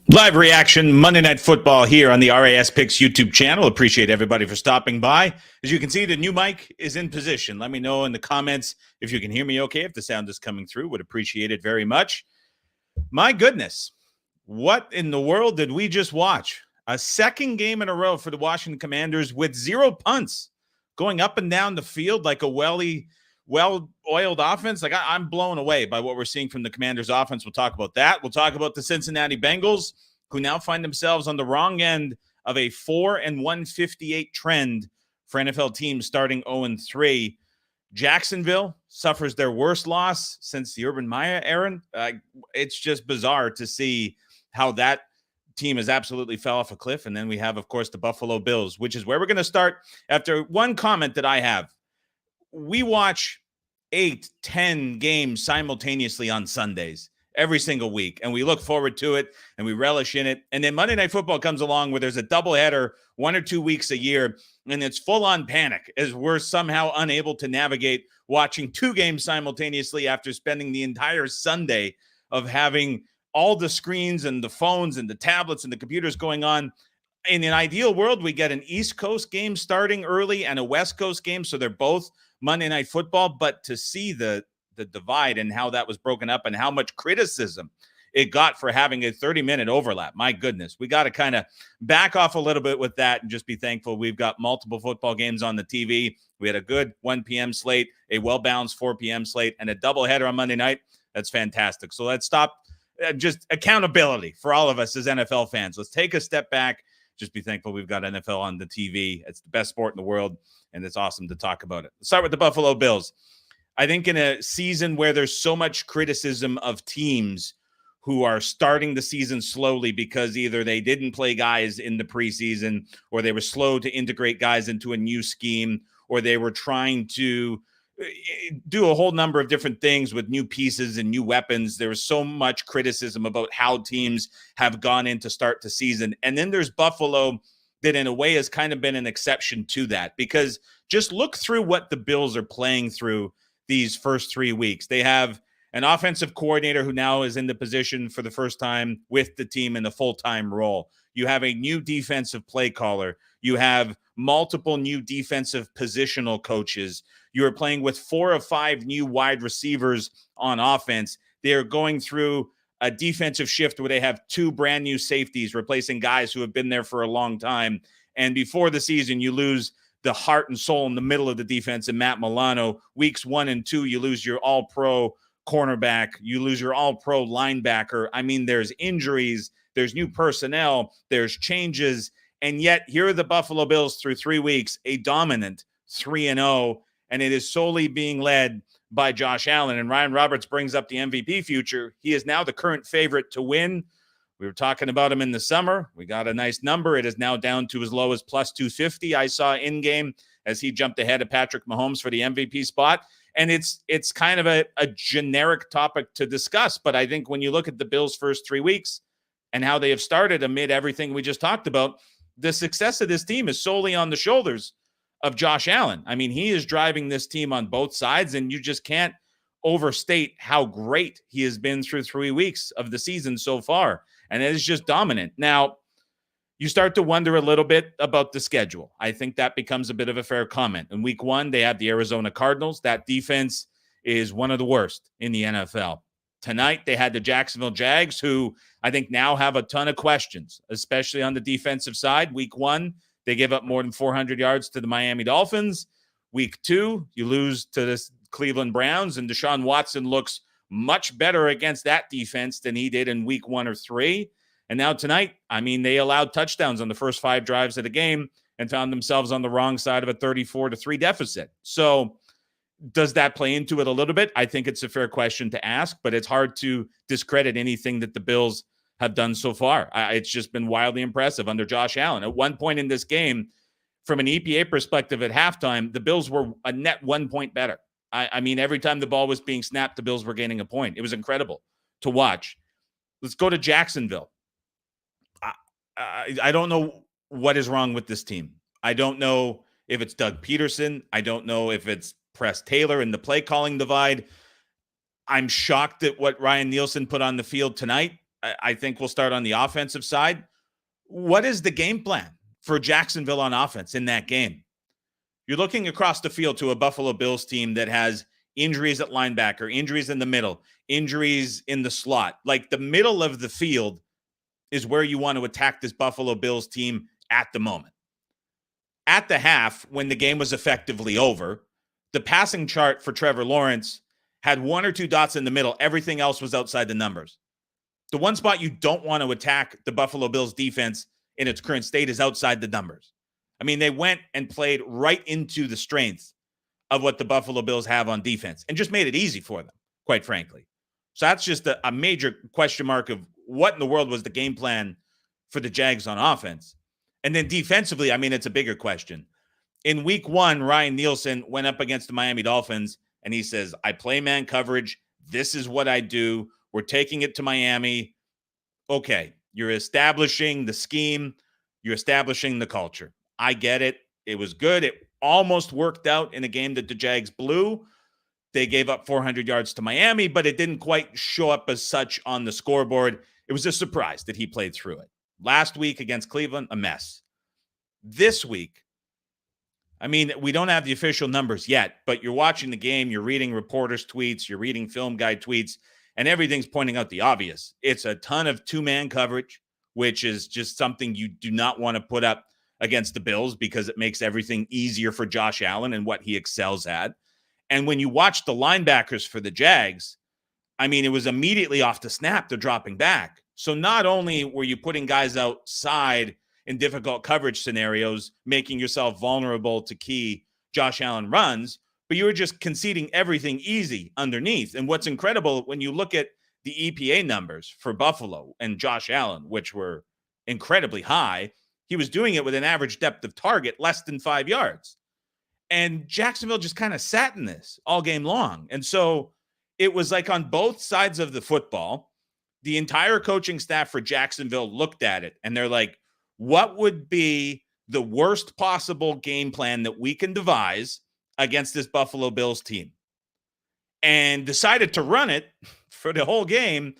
Live reaction Monday Night Football here on the RAS Picks YouTube channel. Appreciate everybody for stopping by. As you can see, the new mic is in position. Let me know in the comments if you can hear me okay, if the sound is coming through. Would appreciate it very much. My goodness, what in the world did we just watch? A second game in a row for the Washington Commanders with 0 punts, going up and down the field like a well-oiled offense. Like I'm blown away by what we're seeing from the Commanders offense. We'll talk about that. We'll talk about the Cincinnati Bengals, who now find themselves on the wrong end of a 4-158 trend for NFL teams starting 0-3. Jacksonville suffers their worst loss since the Urban Meyer era. It's just bizarre to see how that team has absolutely fell off a cliff. And then we have, of course, the Buffalo Bills, which is where we're going to start after one comment that I have. We watch 8-10 games simultaneously on Sundays every single week, and we look forward to it and we relish in it. And then Monday Night Football comes along where there's a doubleheader 1 or 2 weeks a year, and it's full-on panic as we're somehow unable to navigate watching 2 games simultaneously after spending the entire Sunday of having all the screens and the phones and the tablets and the computers going on. In an ideal world, we get an East Coast game starting early and a West Coast game, so they're both Monday Night Football. But to see the divide and how that was broken up and how much criticism it got for having a 30-minute overlap, my goodness, we got to kind of back off a little bit with that and just be thankful we've got multiple football games on the TV. We had a good 1 p.m. slate, a well-balanced 4 p.m. slate, and a doubleheader on Monday night. That's fantastic. So let's stop. Just accountability for all of us as NFL fans. Let's take a step back. Just be thankful we've got NFL on the TV. It's the best sport in the world, and it's awesome to talk about it. Let's start with the Buffalo Bills. I think in a season where there's so much criticism of teams who are starting the season slowly because either they didn't play guys in the preseason or they were slow to integrate guys into a new scheme or they were trying to do a whole number of different things with new pieces and new weapons. There was so much criticism about how teams have gone in to start the season. And then there's Buffalo that in a way has kind of been an exception to that, because just look through what the Bills are playing through these first 3 weeks. They have an offensive coordinator who now is in the position for the first time with the team in a full-time role. You have a new defensive play caller. You have multiple new defensive positional coaches. You are playing with 4 of 5 new wide receivers on offense. They are going through a defensive shift where they have 2 brand new safeties replacing guys who have been there for a long time. And before the season, you lose the heart and soul in the middle of the defense in Matt Milano. Weeks 1 and 2, you lose your all-pro cornerback. You lose your all-pro linebacker. I mean, there's injuries, there's new personnel, there's changes. And yet here are the Buffalo Bills through 3 weeks, a dominant 3-0, and it is solely being led by Josh Allen. And Ryan Roberts brings up the MVP future. He is now the current favorite to win. We were talking about him in the summer. We got a nice number. It is now down to as low as plus 250. I saw in game as he jumped ahead of Patrick Mahomes for the MVP spot. And it's kind of a generic topic to discuss. But I think when you look at the Bills' first 3 weeks and how they have started amid everything we just talked about, the success of this team is solely on the shoulders of Josh Allen. I mean, he is driving this team on both sides, and you just can't overstate how great he has been through 3 weeks of the season so far. And it is just dominant. Now, you start to wonder a little bit about the schedule. I think that becomes a bit of a fair comment. In week 1, they have the Arizona Cardinals. That defense is one of the worst in the NFL. Tonight, they had the Jacksonville Jags, who I think now have a ton of questions, especially on the defensive side. Week 1, they give up more than 400 yards to the Miami Dolphins. Week 2, you lose to the Cleveland Browns, and Deshaun Watson looks much better against that defense than he did in week 1 or 3. And now tonight, I mean, they allowed touchdowns on the first 5 drives of the game and found themselves on the wrong side of a 34-3 deficit. So does that play into it a little bit? I think it's a fair question to ask, but it's hard to discredit anything that the Bills have done so far. It's just been wildly impressive under Josh Allen. At one point in this game, from an EPA perspective at halftime, the Bills were a net 1 point better. I mean, every time the ball was being snapped, the Bills were gaining a point. It was incredible to watch. Let's go to Jacksonville. I don't know what is wrong with this team. I don't know if it's Doug Peterson. I don't know if it's Press Taylor and the play calling divide. I'm shocked at what Ryan Nielsen put on the field tonight. I think we'll start on the offensive side. What is the game plan for Jacksonville on offense in that game? You're looking across the field to a Buffalo Bills team that has injuries at linebacker, injuries in the middle, injuries in the slot. Like the middle of the field is where you want to attack this Buffalo Bills team at the moment. At the half, when the game was effectively over, the passing chart for Trevor Lawrence had 1 or 2 dots in the middle. Everything else was outside the numbers. The one spot you don't want to attack the Buffalo Bills defense in its current state is outside the numbers. I mean, they went and played right into the strength of what the Buffalo Bills have on defense and just made it easy for them, quite frankly. So that's just a major question mark of what in the world was the game plan for the Jags on offense. And then defensively, I mean, it's a bigger question. In week 1, Ryan Nielsen went up against the Miami Dolphins, and he says, I play man coverage. This is what I do. We're taking it to Miami. Okay, you're establishing the scheme. You're establishing the culture. I get it. It was good. It almost worked out in a game that the Jags blew. They gave up 400 yards to Miami, but it didn't quite show up as such on the scoreboard. It was a surprise that he played through it. Last week against Cleveland, a mess. This week, I mean, we don't have the official numbers yet, but you're watching the game, you're reading reporters' tweets, you're reading film guy tweets, and everything's pointing out the obvious. It's a ton of two-man coverage, which is just something you do not want to put up against the Bills because it makes everything easier for Josh Allen and what he excels at. And when you watch the linebackers for the Jags, I mean, it was immediately off the snap, they're dropping back. So not only were you putting guys outside in difficult coverage scenarios, making yourself vulnerable to key Josh Allen runs, but you were just conceding everything easy underneath. And what's incredible, when you look at the EPA numbers for Buffalo and Josh Allen, which were incredibly high, he was doing it with an average depth of target less than 5 yards. And Jacksonville just kind of sat in this all game long. And so it was like on both sides of the football, the entire coaching staff for Jacksonville looked at it and they're like, what would be the worst possible game plan that we can devise against this Buffalo Bills team? And decided to run it for the whole game,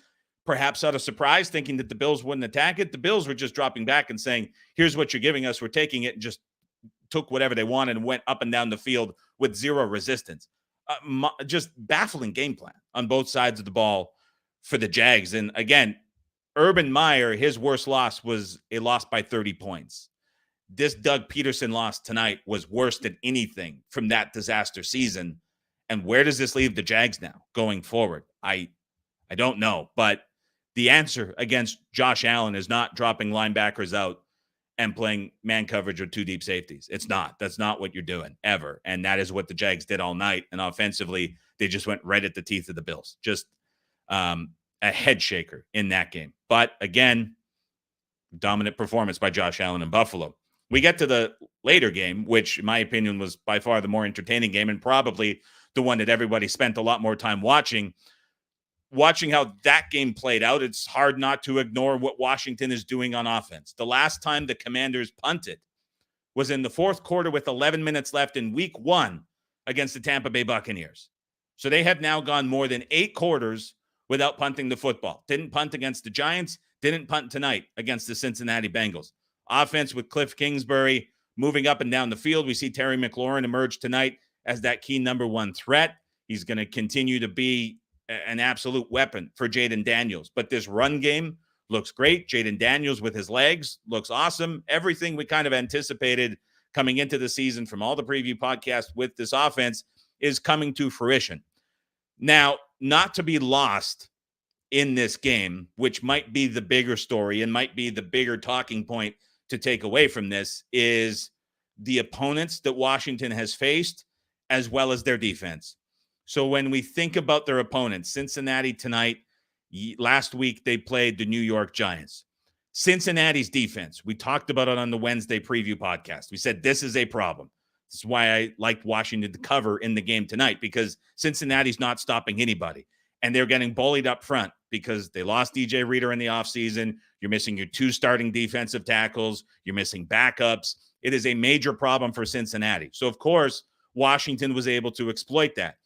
perhaps out of surprise, thinking that the Bills wouldn't attack it. The Bills were just dropping back and saying, here's what you're giving us. We're taking it, and just took whatever they wanted and went up and down the field with zero resistance. Just baffling game plan on both sides of the ball for the Jags. And again, Urban Meyer, his worst loss was a loss by 30 points. This Doug Peterson loss tonight was worse than anything from that disaster season. And where does this leave the Jags now going forward? I don't know. But the answer against Josh Allen is not dropping linebackers out and playing man coverage with 2 deep safeties. It's not. That's not what you're doing ever. And that is what the Jags did all night. And offensively, they just went right at the teeth of the Bills. Just a head shaker in that game. But again, dominant performance by Josh Allen in Buffalo. We get to the later game, which in my opinion was by far the more entertaining game and probably the one that everybody spent a lot more time watching. Watching how that game played out, it's hard not to ignore what Washington is doing on offense. The last time the Commanders punted was in the fourth quarter with 11 minutes left in week 1 against the Tampa Bay Buccaneers. So they have now gone more than 8 quarters without punting the football. Didn't punt against the Giants, didn't punt tonight against the Cincinnati Bengals. Offense with Cliff Kingsbury moving up and down the field. We see Terry McLaurin emerge tonight as that key number 1 threat. He's going to continue to be an absolute weapon for Jaden Daniels. But this run game looks great. Jaden Daniels with his legs looks awesome. Everything we kind of anticipated coming into the season from all the preview podcasts with this offense is coming to fruition. Now, not to be lost in this game, which might be the bigger story and might be the bigger talking point to take away from this, is the opponents that Washington has faced as well as their defense. So when we think about their opponents, Cincinnati tonight, last week they played the New York Giants. Cincinnati's defense, we talked about it on the Wednesday preview podcast. We said this is a problem. This is why I liked Washington to cover in the game tonight, because Cincinnati's not stopping anybody. And they're getting bullied up front because they lost DJ Reader in the offseason. You're missing your 2 starting defensive tackles. You're missing backups. It is a major problem for Cincinnati. So, of course, Washington was able to exploit that.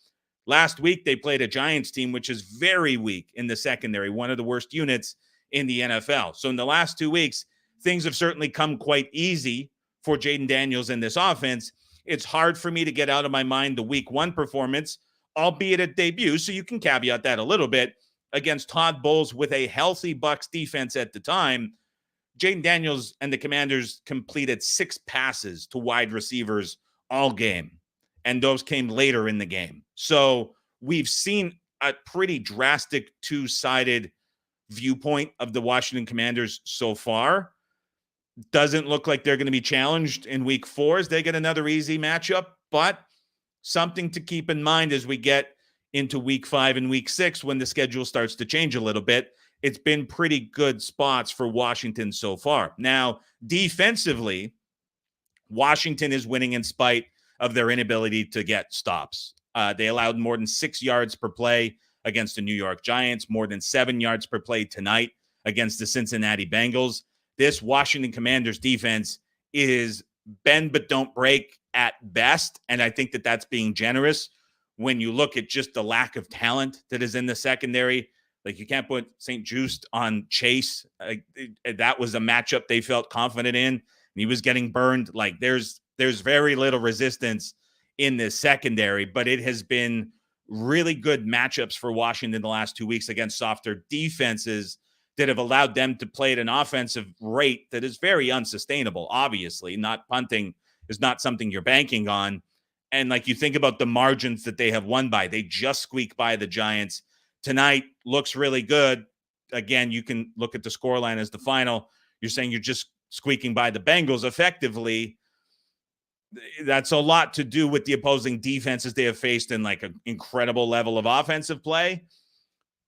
Last week, they played a Giants team, which is very weak in the secondary, one of the worst units in the NFL. So in the last 2 weeks, things have certainly come quite easy for Jaden Daniels in this offense. It's hard for me to get out of my mind the week 1 performance, albeit a debut, so you can caveat that a little bit, against Todd Bowles with a healthy Bucs defense at the time. Jaden Daniels and the Commanders completed 6 passes to wide receivers all game, and those came later in the game. So we've seen a pretty drastic two-sided viewpoint of the Washington Commanders so far. Doesn't look like they're going to be challenged in week 4 as they get another easy matchup, but something to keep in mind as we get into week 5 and week 6 when the schedule starts to change a little bit. It's been pretty good spots for Washington so far. Now, defensively, Washington is winning in spite of their inability to get stops. They allowed more than 6 yards per play against the New York Giants, more than 7 yards per play tonight against the Cincinnati Bengals. This Washington Commanders defense is bend but don't break at best, and I think that that's being generous when you look at just the lack of talent that is in the secondary. Like, you can't put St. Juste on Chase. That was a matchup they felt confident in, and he was getting burned. Like, there's very little resistance in this secondary, but it has been really good matchups for Washington the last 2 weeks against softer defenses that have allowed them to play at an offensive rate that is very unsustainable. Obviously, not punting is not something you're banking on. And like, you think about the margins that they have won by, they just squeaked by the Giants. Tonight looks really good. Again, you can look at the scoreline as the final. You're saying you're just squeaking by the Bengals. Effectively, that's a lot to do with the opposing defenses they have faced in like an incredible level of offensive play,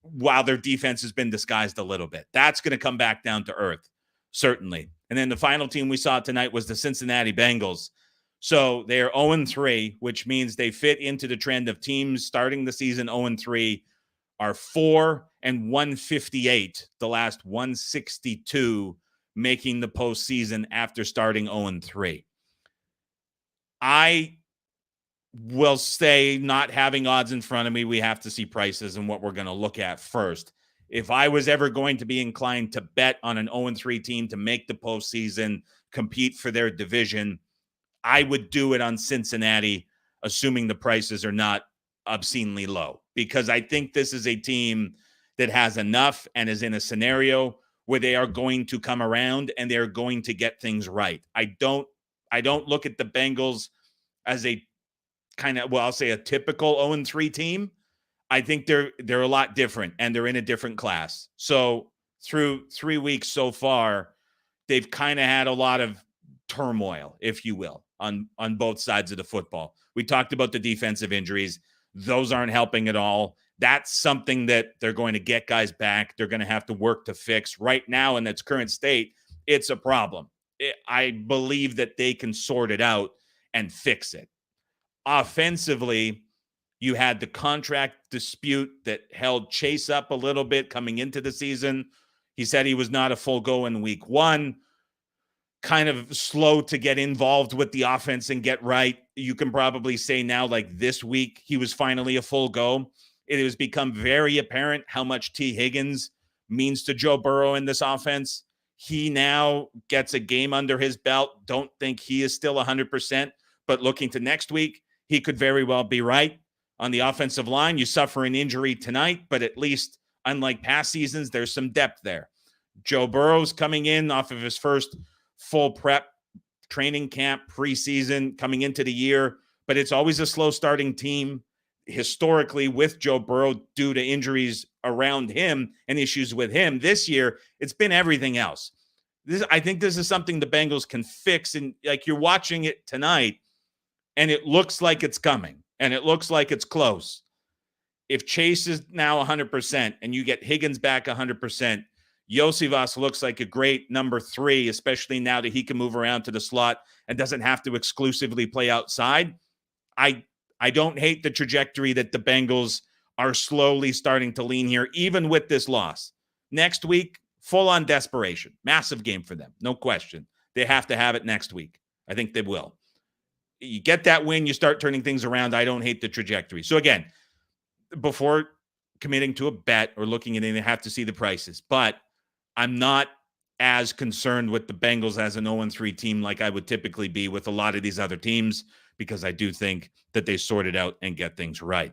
while their defense has been disguised a little bit. That's going to come back down to earth, certainly. And then the final team we saw tonight was the Cincinnati Bengals. So they are 0-3, which means they fit into the trend of teams starting the season 0-3 are 4-158, the last 162 making the postseason after starting 0-3. I will say, not having odds in front of me, we have to see prices and what we're going to look at first. If I was ever going to be inclined to bet on an 0-3 team to make the postseason, compete for their division, I would do it on Cincinnati, assuming the prices are not obscenely low, because I think this is a team that has enough and is in a scenario where they are going to come around and they're going to get things right. I don't look at the Bengals as a kind of, well, I'll say a typical 0-3 team. I think they're a lot different, and they're in a different class. So through 3 weeks so far, they've kind of had a lot of turmoil, if you will, on both sides of the football. We talked about the defensive injuries. Those aren't helping at all. That's something that they're going to get guys back. They're going to have to work to fix. Right now, in its current state, it's a problem. I believe that they can sort it out and fix it. Offensively, you had the contract dispute that held Chase up a little bit coming into the season. He said he was not a full go in week 1. Kind of slow to get involved with the offense and get right. You can probably say now, like this week, he was finally a full go. It has become very apparent how much T. Higgins means to Joe Burrow in this offense. He now gets a game under his belt. Don't think he is still 100%, but looking to next week, he could very well be right. On the offensive line, you suffer an injury tonight, but at least, unlike past seasons, there's some depth there. Joe Burrow's coming in off of his first full prep training camp preseason coming into the year, but it's always a slow starting team historically with Joe Burrow due to injuries around him and issues with him. This year, it's been everything else. I think this is something the Bengals can fix. And like, you're watching it tonight and it looks like it's coming and it looks like it's close. If Chase is now 100% and you get Higgins back 100%, Iosivas looks like a great number 3, especially now that he can move around to the slot and doesn't have to exclusively play outside. I don't hate the trajectory that the Bengals are slowly starting to lean here, even with this loss. Next week, full-on desperation. Massive game for them, no question. They have to have it next week. I think they will. You get that win, you start turning things around. I don't hate the trajectory. So again, before committing to a bet or looking at it, you have to see the prices. But I'm not as concerned with the Bengals as an 0-3 team like I would typically be with a lot of these other teams, because I do think that they sort it out and get things right.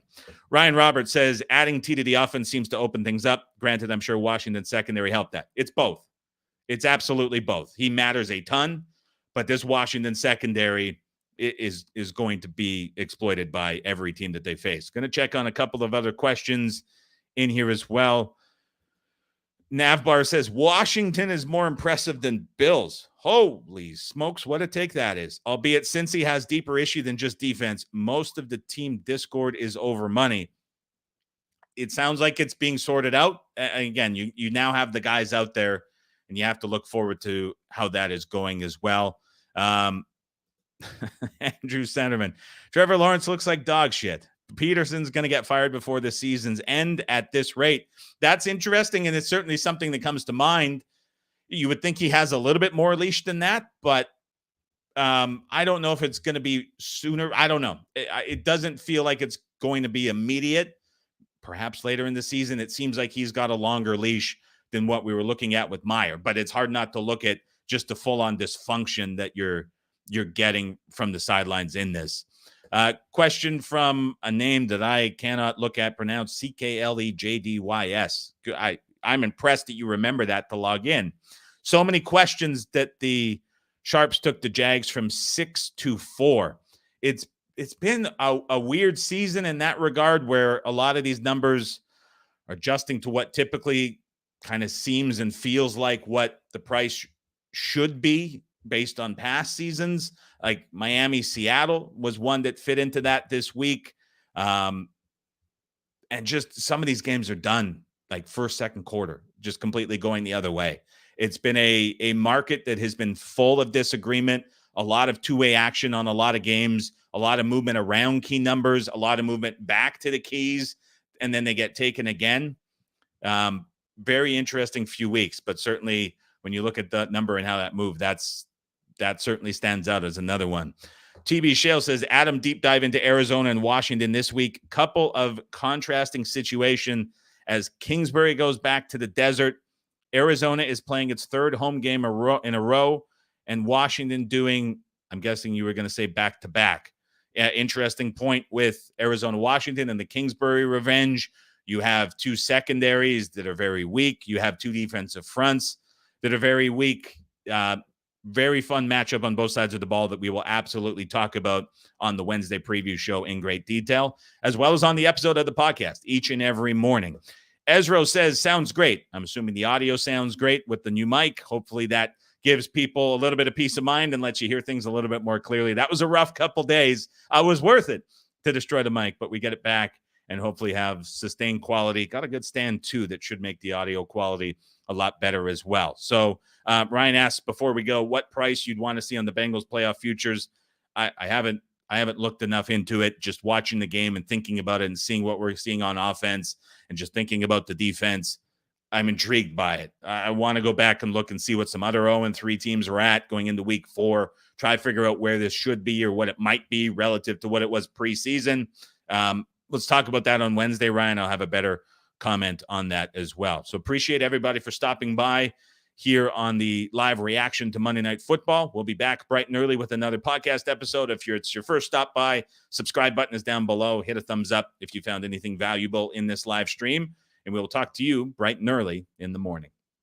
Ryan Roberts says adding T to the offense seems to open things up. Granted, I'm sure Washington's secondary helped that. It's both. It's absolutely both. He matters a ton, but this Washington secondary is going to be exploited by every team that they face. Going to check on a couple of other questions in here as well. Navbar says Washington is more impressive than Bills. Holy smokes, what a take that is. Albeit Cincy has deeper issue than just defense. Most of the team discord is over money. It sounds like it's being sorted out. Again, you now have the guys out there, and you have to look forward to how that is going as well. Andrew Senderman. Trevor Lawrence looks like dog shit. Peterson's going to get fired before the season's end at this rate. That's interesting, and it's certainly something that comes to mind. You would think he has a little bit more leash than that, but I don't know if it's going to be sooner. I don't know. It doesn't feel like it's going to be immediate. Perhaps later in the season, it seems like he's got a longer leash than what we were looking at with Meyer, but it's hard not to look at just the full-on dysfunction that you're getting from the sidelines in this. Question from a name that I cannot look at, pronounced CklejDys. I'm impressed that you remember that to log in. So many questions that the Sharps took the Jags from 6-4. It's been a weird season in that regard, where a lot of these numbers are adjusting to what typically kind of seems and feels like what the price should be based on past seasons. Like Miami, Seattle was one that fit into that this week. And just some of these games are done like first, second quarter, just completely going the other way. It's been a market that has been full of disagreement, a lot of two-way action on a lot of games, a lot of movement around key numbers, a lot of movement back to the keys, and then they get taken again. Very interesting few weeks, but certainly when you look at the number and how that moved, that certainly stands out as another one. TB Shale says, Adam, deep dive into Arizona and Washington this week. Couple of contrasting situation as Kingsbury goes back to the desert. Arizona is playing its third home game in a row, and Washington doing, I'm guessing you were going to say back-to-back. Interesting point with Arizona, Washington, and the Kingsbury revenge. You have two secondaries that are very weak. You have two defensive fronts that are very weak. Very fun matchup on both sides of the ball that we will absolutely talk about on the Wednesday preview show in great detail, as well as on the episode of the podcast each and every morning. Ezra says, sounds great. I'm assuming the audio sounds great with the new mic. Hopefully that gives people a little bit of peace of mind and lets you hear things a little bit more clearly. That was a rough couple days. I was worth it to destroy the mic, but we get it back and hopefully have sustained quality. Got a good stand, too, that should make the audio quality a lot better as well. So Ryan asks, before we go, what price you'd want to see on the Bengals playoff futures. I haven't looked enough into it. Just watching the game and thinking about it and seeing what we're seeing on offense and just thinking about the defense, I'm intrigued by it. I want to go back and look and see what some other 0-3 teams are at going into week 4, try to figure out where this should be or what it might be relative to what it was preseason. Let's talk about that on Wednesday, Ryan. I'll have a better comment on that as well. So appreciate everybody for stopping by here on the live reaction to Monday Night Football. We'll be back bright and early with another podcast episode. If it's your first stop by, subscribe button is down below. Hit a thumbs up if you found anything valuable in this live stream, and we'll talk to you bright and early in the morning.